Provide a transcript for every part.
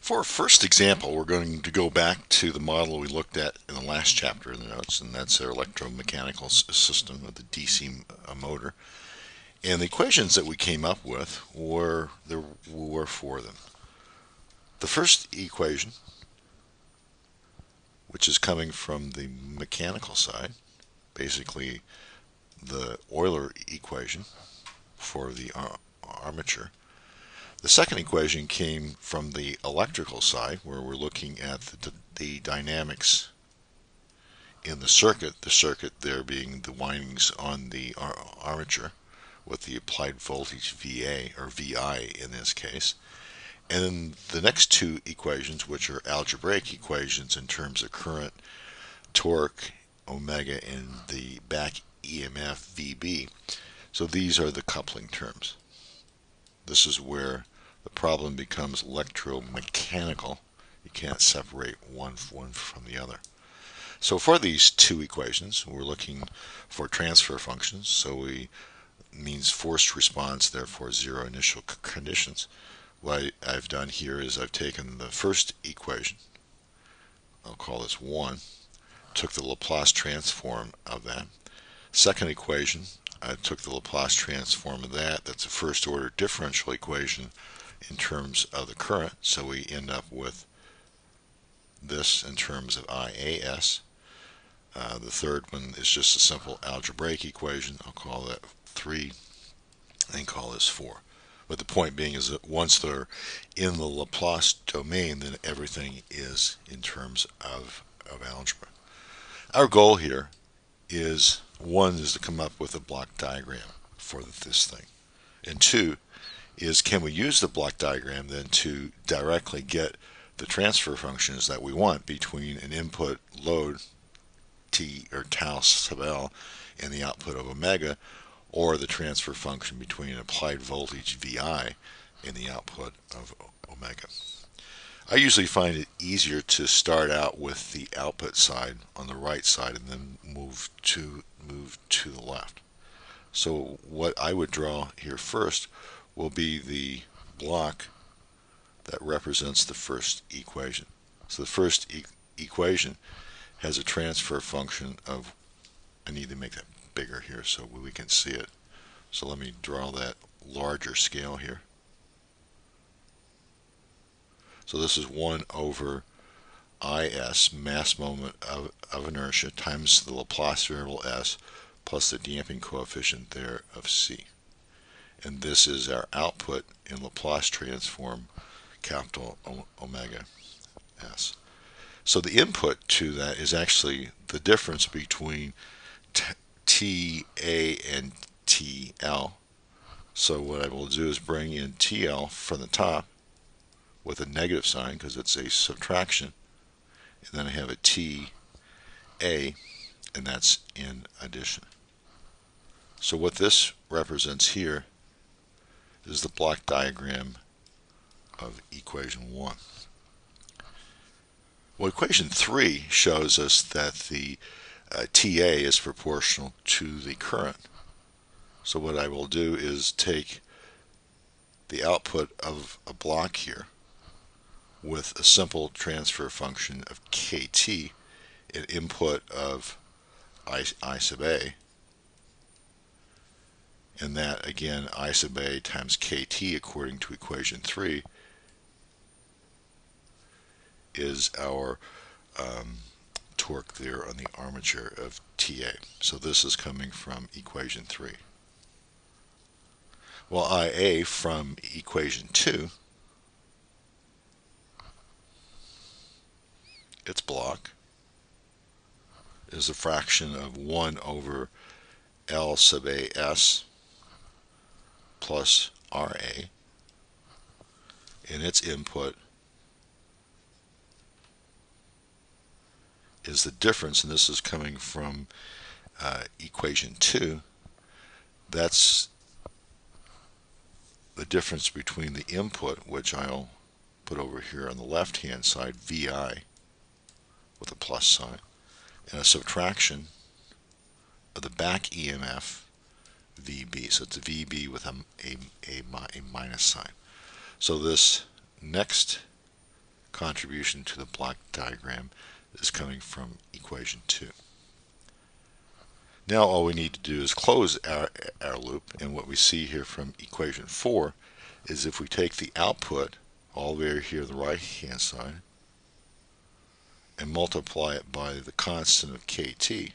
For our first example, we're going to go back to the model we looked at in the last chapter in the notes, and that's our electromechanical system with the DC motor. And the equations that we came up with there were four of them. The first equation, which is coming from the mechanical side, basically the Euler equation for the armature. The second equation came from the electrical side, where we're looking at the dynamics in the circuit there being the windings on the armature with the applied voltage VA, or VI in this case. And then the next two equations, which are algebraic equations in terms of current, torque, omega, and the back EMF VB. So these are the coupling terms. This is where the problem becomes electromechanical. You can't separate one from the other. So for these two equations, we're looking for transfer functions. So we means forced response, therefore zero initial conditions. What I've done here is I've taken the first equation, I'll call this 1, took the Laplace transform of that. Second equation, I took the Laplace transform of that. That's a first order differential equation in terms of the current. So we end up with this in terms of IAS. The third one is just a simple algebraic equation. I'll call that 3 and call this 4. But the point being is that once they're in the Laplace domain, then everything is in terms of algebra. Our goal here is, one, is to come up with a block diagram for this thing. And two, is can we use the block diagram then to directly get the transfer functions that we want between an input load T or tau sub L and the output of omega, or the transfer function between an applied voltage VI and the output of omega. I usually find it easier to start out with the output side on the right side and then move to the left. So what I would draw here first will be the block that represents the first equation. So the first equation has a transfer function of, I need to make that bigger here so we can see it. So let me draw that larger scale here. So this is 1 over IS, mass moment of inertia, times the Laplace variable S plus the damping coefficient there of C. And this is our output in Laplace transform, capital omega S. So the input to that is actually the difference between TA and TL. So what I will do is bring in TL from the top with a negative sign because it's a subtraction. And then I have a TA, and that's in addition. So what this represents here is the block diagram of equation 1. Well, equation 3 shows us that the TA is proportional to the current. So what I will do is take the output of a block here with a simple transfer function of KT, an input of I sub A, and that again I sub A times KT according to equation 3 is our torque there on the armature of TA. So this is coming from equation 3. Well, IA from equation 2, its block is a fraction of 1 over L sub AS plus RA, and its input is the difference, and this is coming from equation 2. That's the difference between the input, which I'll put over here on the left hand side, VI with a plus sign, and a subtraction of the back EMF, VB. So it's a VB with a minus sign. So this next contribution to the block diagram is coming from equation 2. Now all we need to do is close our loop, and what we see here from equation 4 is if we take the output all the way here to the right hand side and multiply it by the constant of kT,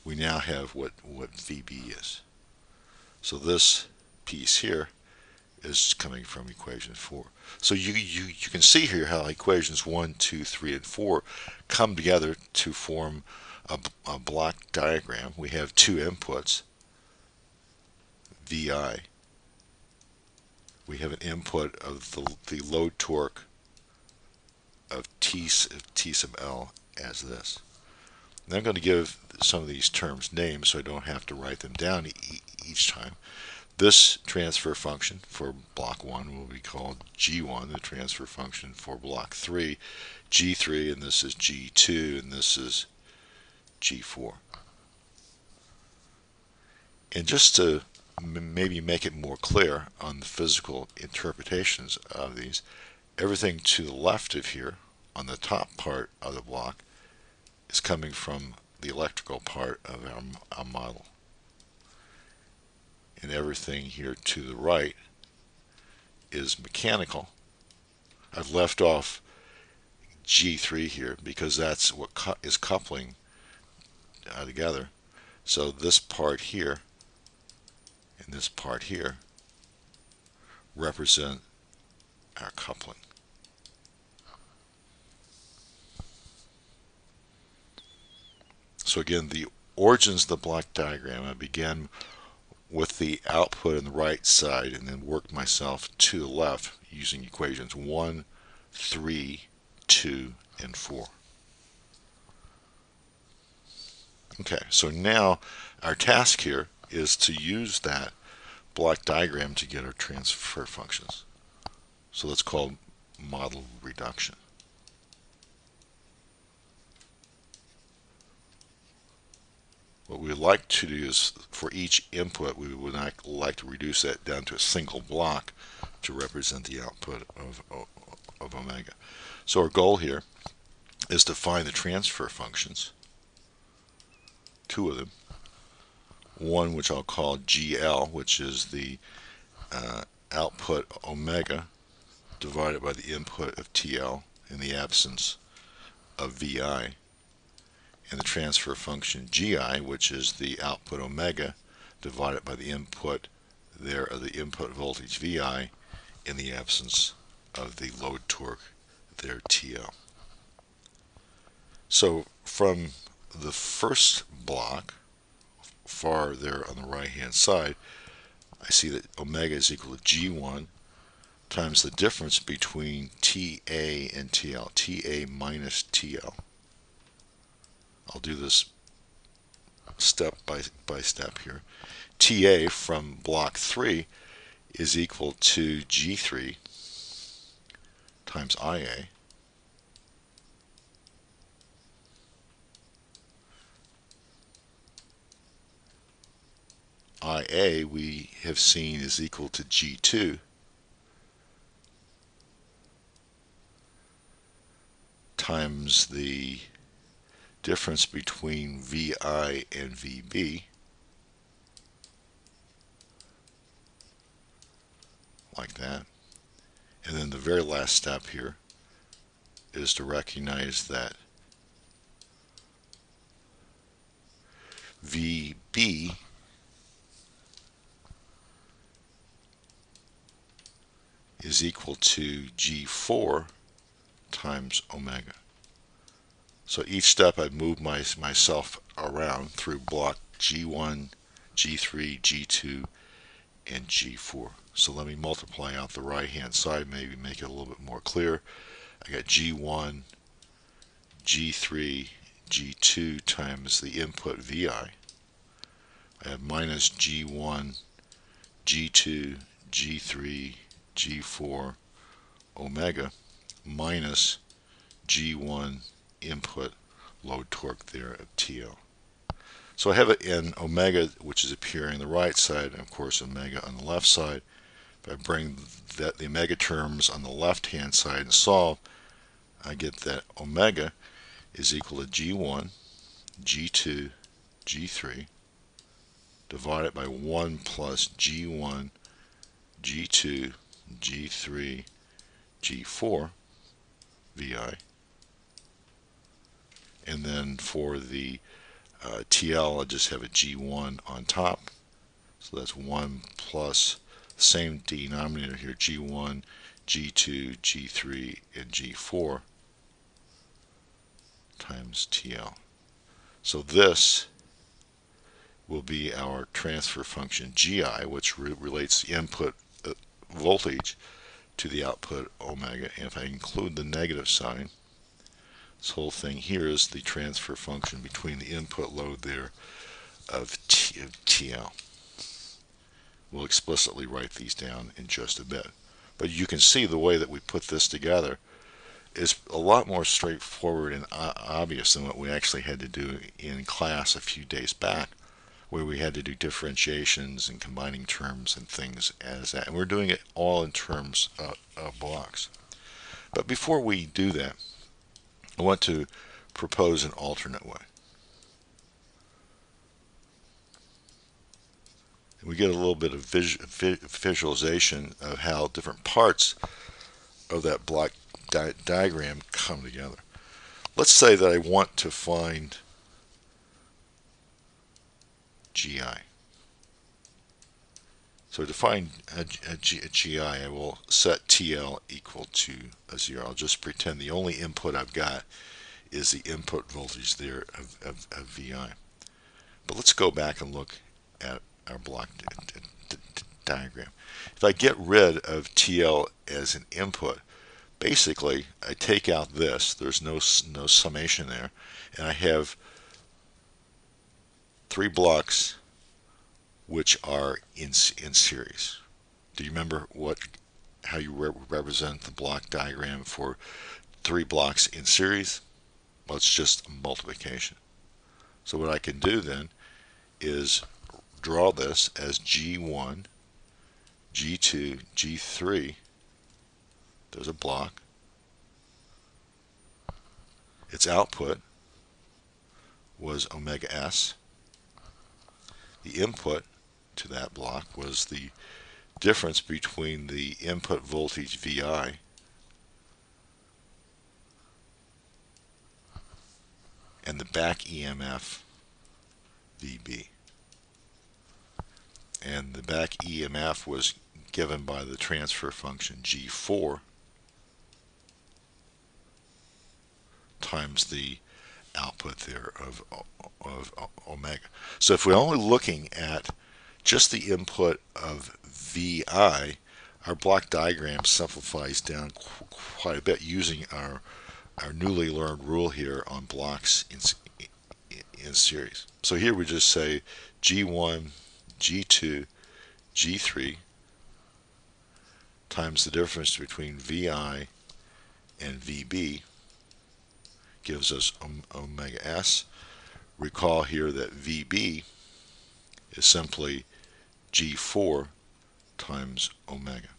we now have what VB is. So this piece here is coming from equation 4. So you can see here how equations 1, 2, 3, and 4 come together to form a block diagram. We have two inputs, VI. We have an input of the load torque of T sub L as this. And I'm going to give some of these terms names so I don't have to write them down each time. This transfer function for block 1 will be called G1, the transfer function for block 3, G3, and this is G2, and this is G4. And just to maybe make it more clear on the physical interpretations of these, everything to the left of here on the top part of the block is coming from the electrical part of our model. And everything here to the right is mechanical. I've left off G3 here because that's what is coupling together. So this part here and this part here represent our coupling. So again, the origins of the block diagram, I began with the output on the right side and then worked myself to the left using equations 1, 3, 2, and 4. Okay, so now our task here is to use that block diagram to get our transfer functions. So that's called model reduction. What we would like to do is, for each input, we would like to reduce that down to a single block to represent the output of omega. So our goal here is to find the transfer functions, two of them. One which I'll call GL, which is the output omega divided by the input of TL in the absence of VI. And the transfer function GI, which is the output omega divided by the input there of the input voltage VI in the absence of the load torque there TL. So from the first block, far there on the right hand side, I see that omega is equal to G1 times the difference between TA and TL, TA minus TL. I'll do this step by step here. TA from block 3 is equal to G3 times IA IA we have seen is equal to G2 times the difference between VI and VB, like that. And then the very last step here is to recognize that VB is equal to G4 times omega. So each step I've moved myself around through block G1, G3, G2, and G4. So let me multiply out the right hand side, maybe make it a little bit more clear. I got G1, G3, G2 times the input VI. I have minus G1, G2, G3, G4, omega, minus G1 input load torque there of TL. So I have it in omega, which is appearing on the right side, and of course omega on the left side. If I bring the omega terms on the left hand side and solve, I get that omega is equal to G1, G2, G3 divided by 1 plus G1, G2, G3, G4 VI. And then for the TL, I'll just have a G1 on top. So that's 1 plus the same denominator here, G1, G2, G3, and G4 times TL. So this will be our transfer function GI, which relates the input voltage to the output omega. And if I include the negative sign, this whole thing here is the transfer function between the input load there of TL. We'll explicitly write these down in just a bit. But you can see the way that we put this together is a lot more straightforward and obvious than what we actually had to do in class a few days back, where we had to do differentiations and combining terms and things as that. And we're doing it all in terms of blocks. But before we do that, I want to propose an alternate way. We get a little bit of visualization of how different parts of that block diagram come together. Let's say that I want to find GI. So to find a GI, I will set TL equal to a 0. I'll just pretend the only input I've got is the input voltage there of VI. But let's go back and look at our block diagram. If I get rid of TL as an input, basically I take out this, there's no summation there, and I have 3 blocks which are in series. Do you remember how you represent the block diagram for 3 blocks in series? Well, it's just multiplication. So what I can do then is draw this as G1, G2, G3. There's a block. Its output was omega S. The input to that block was the difference between the input voltage VI and the back EMF VB. And the back EMF was given by the transfer function G4 times the output there of omega. So if we're only looking at just the input of VI, our block diagram simplifies down quite a bit using our newly learned rule here on blocks in series. So here we just say G1, G2, G3 times the difference between VI and VB gives us omega S. Recall here that VB is simply G4 times omega.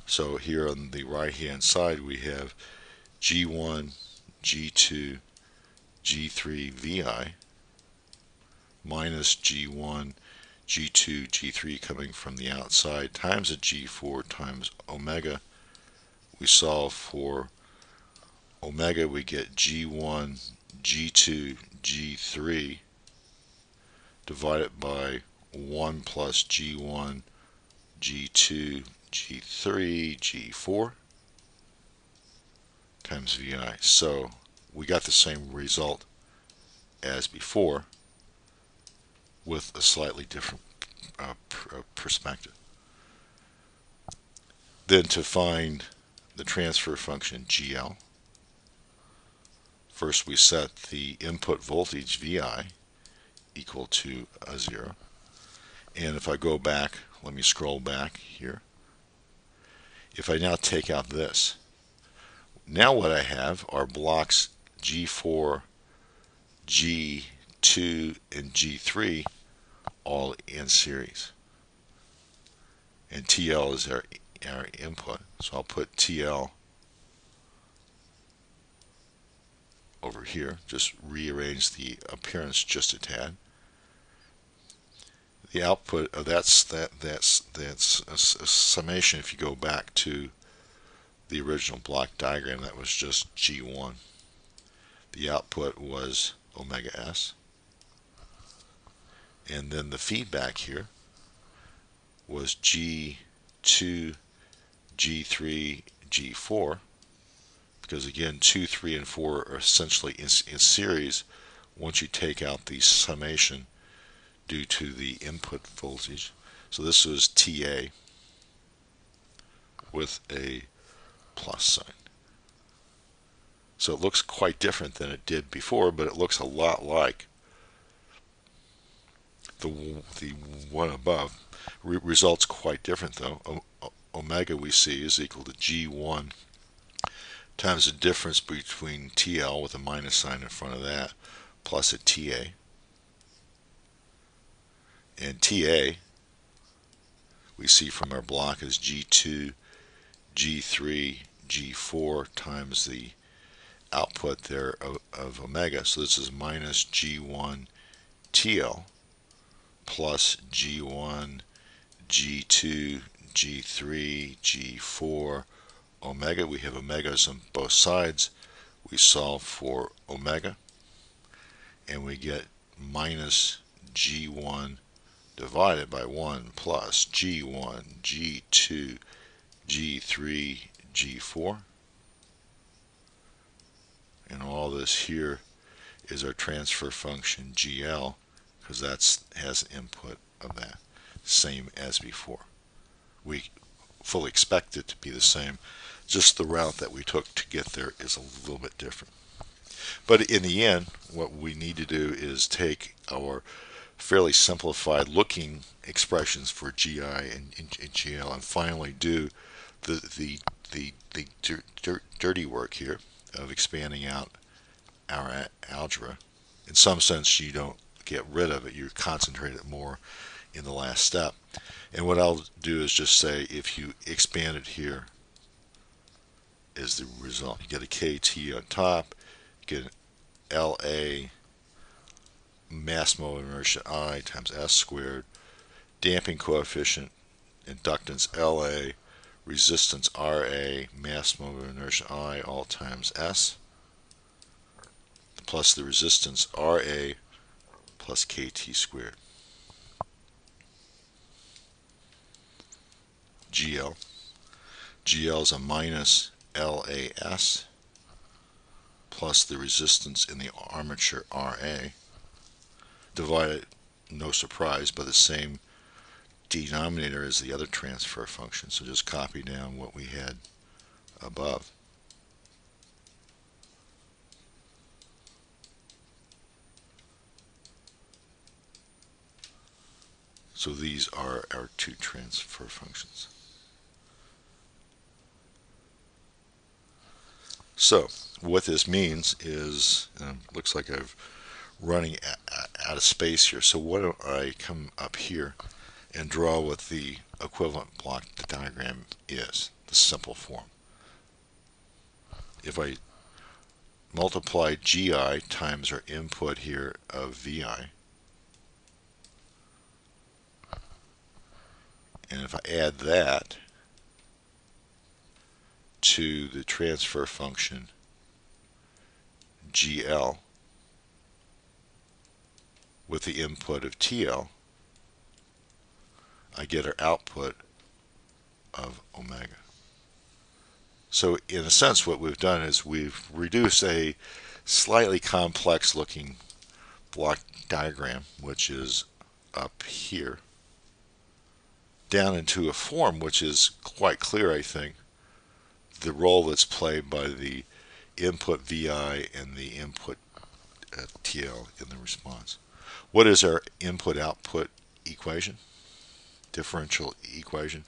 So here on the right hand side we have G1, G2, G3 VI minus G1, G2, G3 coming from the outside times a G4 times omega. We solve for omega, we get G1, G2, G3 divided by 1 plus G1, G2, G3, G4 times VI. So we got the same result as before with a slightly different perspective. Then to find the transfer function GL, first we set the input voltage VI equal to a 0. And if I go back, let me scroll back here. If I now take out this, now what I have are blocks G4, G2, and G3 all in series. and TL is our input. So I'll put TL over here, just rearrange the appearance just a tad. The output of that's a summation. If you go back to the original block diagram, that was just G1. The output was omega S, and then the feedback here was G2, G3, G4, because again 2, 3, and 4 are essentially in series once you take out the summation due to the input voltage. So this was TA with a plus sign. So it looks quite different than it did before, but it looks a lot like the one above. Results quite different though. Omega we see is equal to G1 times the difference between TL with a minus sign in front of that plus a TA. And TA we see from our block is G2, G3, G4 times the output there of omega. So this is minus G1 TL plus G1, G2, G3, G4, omega. We have omegas on both sides. We solve for omega and we get minus G1 divided by 1 plus G1, G2, G3, G4. And all this here is our transfer function GL, because that has an input of that, same as before. We fully expect it to be the same, just the route that we took to get there is a little bit different. But in the end, what we need to do is take our fairly simplified looking expressions for GI and GL and finally do the dirty work here of expanding out our algebra. In some sense, you don't get rid of it, you concentrate it more in the last step. And what I'll do is just say if you expand it here is the result. You get a KT on top, you get an LA mass moment of inertia I times S squared, damping coefficient, inductance LA, resistance RA, mass moment of inertia I, all times S, plus the resistance RA plus KT squared. GL. GL is a minus LAS plus the resistance in the armature RA, divided, no surprise, by the same denominator as the other transfer function. So just copy down what we had above. So these are our two transfer functions. So what this means is, looks like I'm running out of space here. So what do I come up here and draw what the equivalent block diagram is, the simple form. If I multiply GI times our input here of VI, and if I add that to the transfer function GL with the input of TL, I get our output of omega. So in a sense what we've done is we've reduced a slightly complex looking block diagram, which is up here, down into a form which is quite clear, I think, the role that's played by the input VI and the input TL in the response. What is our input-output equation? Differential equation?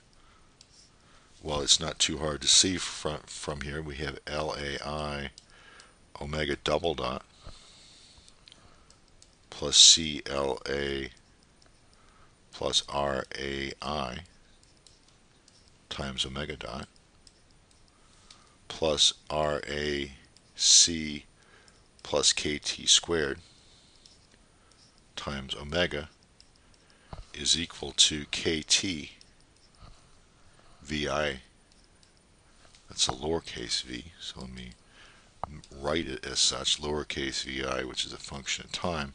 Well, it's not too hard to see from here. We have LAI omega double dot plus CLA plus RAI times omega dot plus RAC plus KT squared times omega is equal to KT VI. That's a lowercase v, so let me write it as such, lowercase vi, which is a function of time,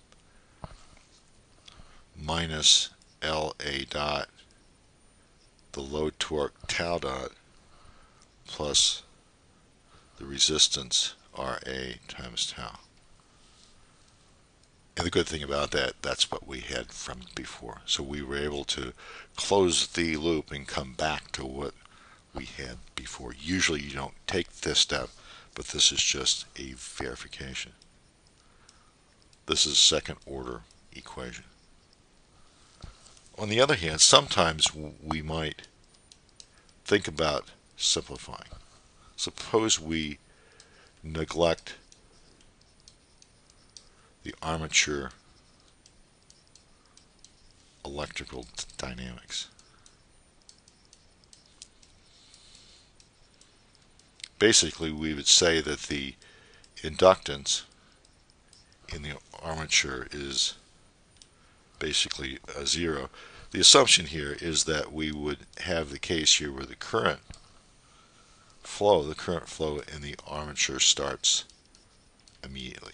minus LA dot, the load torque tau dot, plus the resistance Ra times tau. And the good thing about that, that's what we had from before. So we were able to close the loop and come back to what we had before. Usually you don't take this step, but this is just a verification. This is second order equation. On the other hand, sometimes we might think about simplifying. Suppose we neglect the armature electrical dynamics. Basically, we would say that the inductance in the armature is basically a zero. The assumption here is that we would have the case here where the current flow in the armature starts immediately.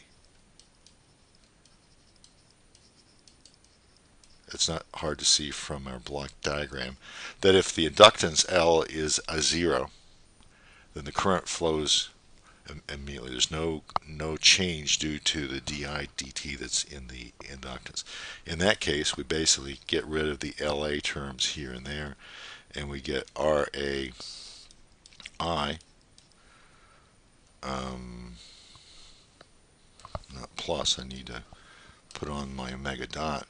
It's not hard to see from our block diagram that if the inductance L is a zero, then the current flows immediately. There's no change due to the di dt that's in the inductance. In that case, we basically get rid of the LA terms here and there, and we get RAI, not plus, I need to put on my omega dot,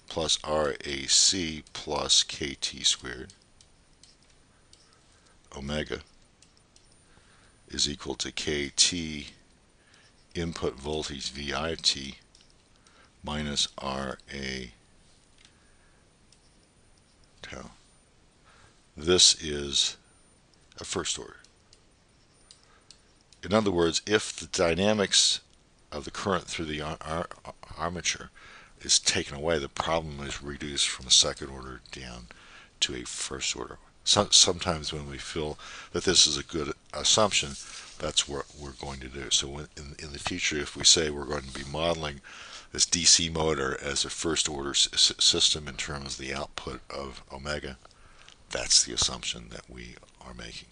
plus RAC plus KT squared. Omega is equal to KT input voltage VIT minus RA tau. This is a first order. In other words, if the dynamics of the current through the armature is taken away, the problem is reduced from a second order down to a first order. Sometimes when we feel that this is a good assumption, that's what we're going to do. So in the future, if we say we're going to be modeling this DC motor as a first order system in terms of the output of omega, that's the assumption that we are making.